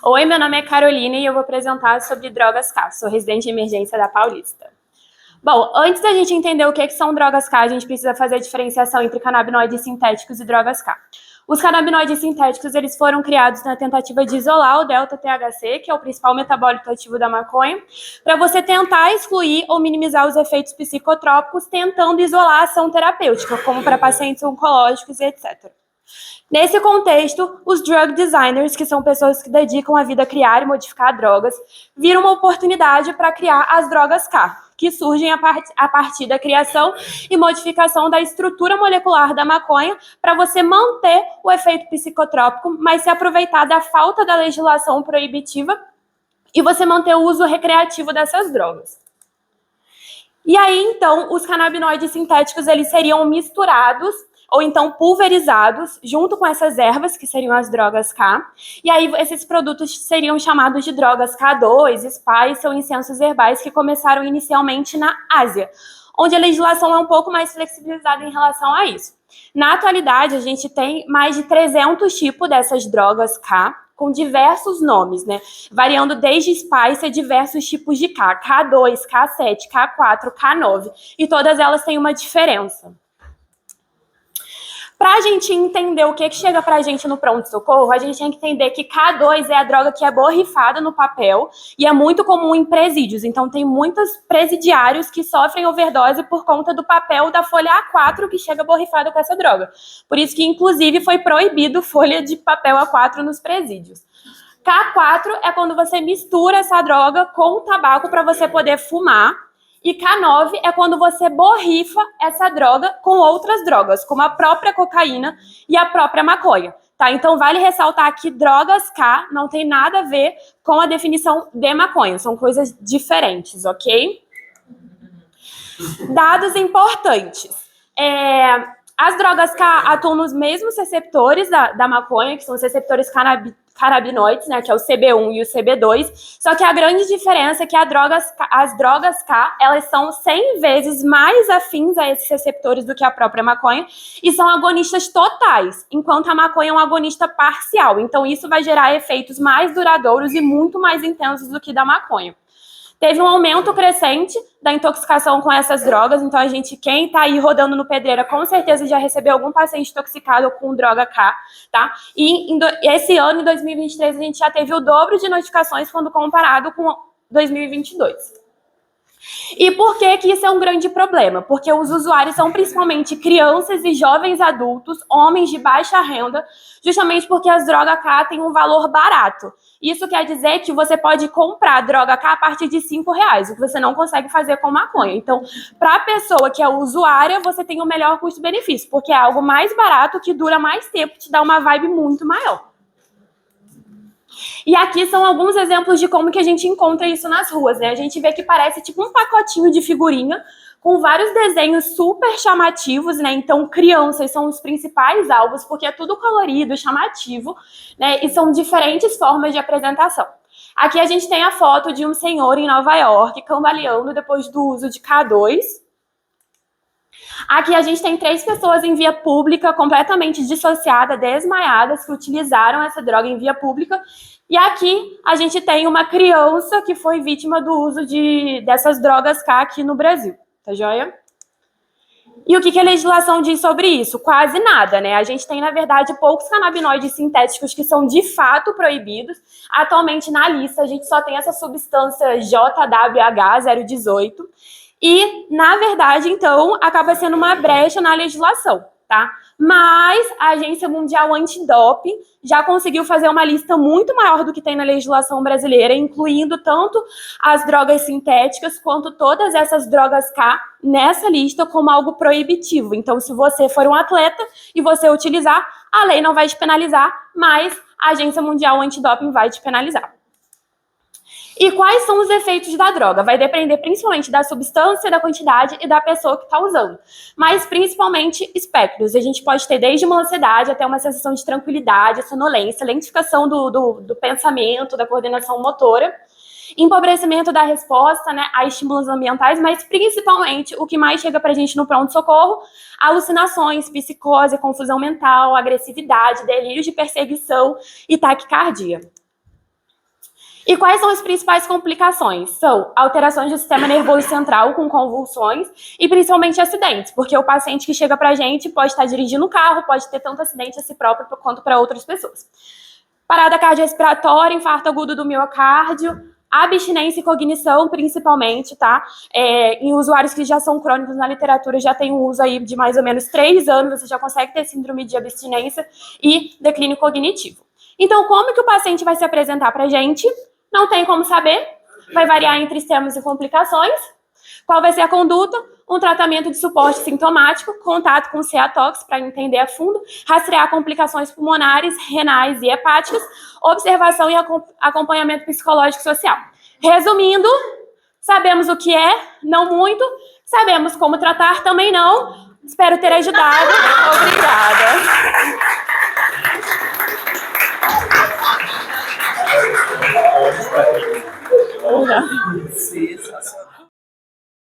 Oi, meu nome é Carolina e eu vou apresentar sobre drogas K. Sou residente de emergência da Paulista. Bom, antes da gente entender o que são drogas K, a gente precisa fazer a diferenciação entre canabinoides sintéticos e drogas K. Os canabinoides sintéticos, eles foram criados na tentativa de isolar o delta-THC, que é o principal metabólito ativo da maconha, para você tentar excluir ou minimizar os efeitos psicotrópicos, tentando isolar a ação terapêutica, como para pacientes oncológicos e etc. Nesse contexto, os drug designers, que são pessoas que dedicam a vida a criar e modificar drogas, viram uma oportunidade para criar as drogas K, que surgem a partir da criação e modificação da estrutura molecular da maconha para você manter o efeito psicotrópico, mas se aproveitar da falta da legislação proibitiva e você manter o uso recreativo dessas drogas. E aí, então, os canabinoides sintéticos, eles seriam misturados ou então pulverizados junto com essas ervas, que seriam as drogas K. E aí esses produtos seriam chamados de drogas K2, Spice ou incensos herbais, que começaram inicialmente na Ásia, onde a legislação é um pouco mais flexibilizada em relação a isso. Na atualidade, a gente tem mais de 300 tipos dessas drogas K, com diversos nomes, né? Variando desde Spice a diversos tipos de K, K2, K7, K4, K9, e todas elas têm uma diferença. Para a gente entender o que chega para a gente no pronto-socorro, a gente tem que entender que K2 é a droga que é borrifada no papel e é muito comum em presídios. Então, tem muitos presidiários que sofrem overdose por conta do papel da folha A4 que chega borrifado com essa droga. Por isso que, inclusive, foi proibido folha de papel A4 nos presídios. K4 é quando você mistura essa droga com o tabaco para você poder fumar. E K9 é quando você borrifa essa droga com outras drogas, como a própria cocaína e a própria maconha, tá? Então, vale ressaltar que drogas K não tem nada a ver com a definição de maconha, são coisas diferentes, ok? Dados importantes. As drogas K atuam nos mesmos receptores da maconha, que são os receptores canabinoides, né, que é o CB1 e o CB2, só que a grande diferença é que as drogas K, elas são 100 vezes mais afins a esses receptores do que a própria maconha e são agonistas totais, enquanto a maconha é um agonista parcial. Então, isso vai gerar efeitos mais duradouros e muito mais intensos do que da maconha. Teve um aumento crescente da intoxicação com essas drogas, então quem tá aí rodando no Pedreira, com certeza já recebeu algum paciente intoxicado com droga K, tá? E esse ano, em 2023, a gente já teve o dobro de notificações quando comparado com 2022. E por que isso é um grande problema? Porque os usuários são principalmente crianças e jovens adultos, homens de baixa renda, justamente porque as drogas K têm um valor barato. Isso quer dizer que você pode comprar droga K a partir de R$5, o que você não consegue fazer com maconha. Então, para a pessoa que é usuária, você tem o melhor custo-benefício, porque é algo mais barato, que dura mais tempo, te dá uma vibe muito maior. E aqui são alguns exemplos de como que a gente encontra isso nas ruas, né? A gente vê que parece tipo um pacotinho de figurinha com vários desenhos super chamativos, né? Então, crianças são os principais alvos, porque é tudo colorido, chamativo, né? E são diferentes formas de apresentação. Aqui a gente tem a foto de um senhor em Nova York cambaleando depois do uso de K2. Aqui a gente tem 3 pessoas em via pública, completamente dissociadas, desmaiadas, que utilizaram essa droga em via pública. E aqui a gente tem uma criança que foi vítima do uso dessas drogas K aqui no Brasil. Tá joia? E o que a legislação diz sobre isso? Quase nada, né? A gente tem, na verdade, poucos canabinoides sintéticos que são de fato proibidos. Atualmente, na lista, a gente só tem essa substância JWH018. E, na verdade, então, acaba sendo uma brecha na legislação, tá? Mas a Agência Mundial Antidoping já conseguiu fazer uma lista muito maior do que tem na legislação brasileira, incluindo tanto as drogas sintéticas quanto todas essas drogas K nessa lista como algo proibitivo. Então, se você for um atleta e você utilizar, a lei não vai te penalizar, mas a Agência Mundial Antidoping vai te penalizar. E quais são os efeitos da droga? Vai depender principalmente da substância, da quantidade e da pessoa que está usando. Mas principalmente espectros. A gente pode ter desde uma ansiedade até uma sensação de tranquilidade, sonolência, lentificação do pensamento, da coordenação motora, empobrecimento da resposta, né, a estímulos ambientais, mas principalmente o que mais chega pra gente no pronto-socorro, alucinações, psicose, confusão mental, agressividade, delírio de perseguição e taquicardia. E quais são as principais complicações? São alterações do sistema nervoso central com convulsões e principalmente acidentes, porque o paciente que chega pra gente pode estar dirigindo o carro, pode ter tanto acidente a si próprio quanto para outras pessoas. Parada cardiorrespiratória, infarto agudo do miocárdio, abstinência e cognição, principalmente, tá? Em usuários que já são crônicos na literatura, já tem um uso aí de mais ou menos 3 anos, você já consegue ter síndrome de abstinência e declínio cognitivo. Então, como que o paciente vai se apresentar pra gente? Não tem como saber, vai variar entre extremos e complicações. Qual vai ser a conduta? Um tratamento de suporte sintomático, contato com CA-TOX para entender a fundo, rastrear complicações pulmonares, renais e hepáticas, observação e acompanhamento psicológico e social. Resumindo, sabemos o que é, não muito, sabemos como tratar, também não. Espero ter ajudado. Obrigada. Sensacional.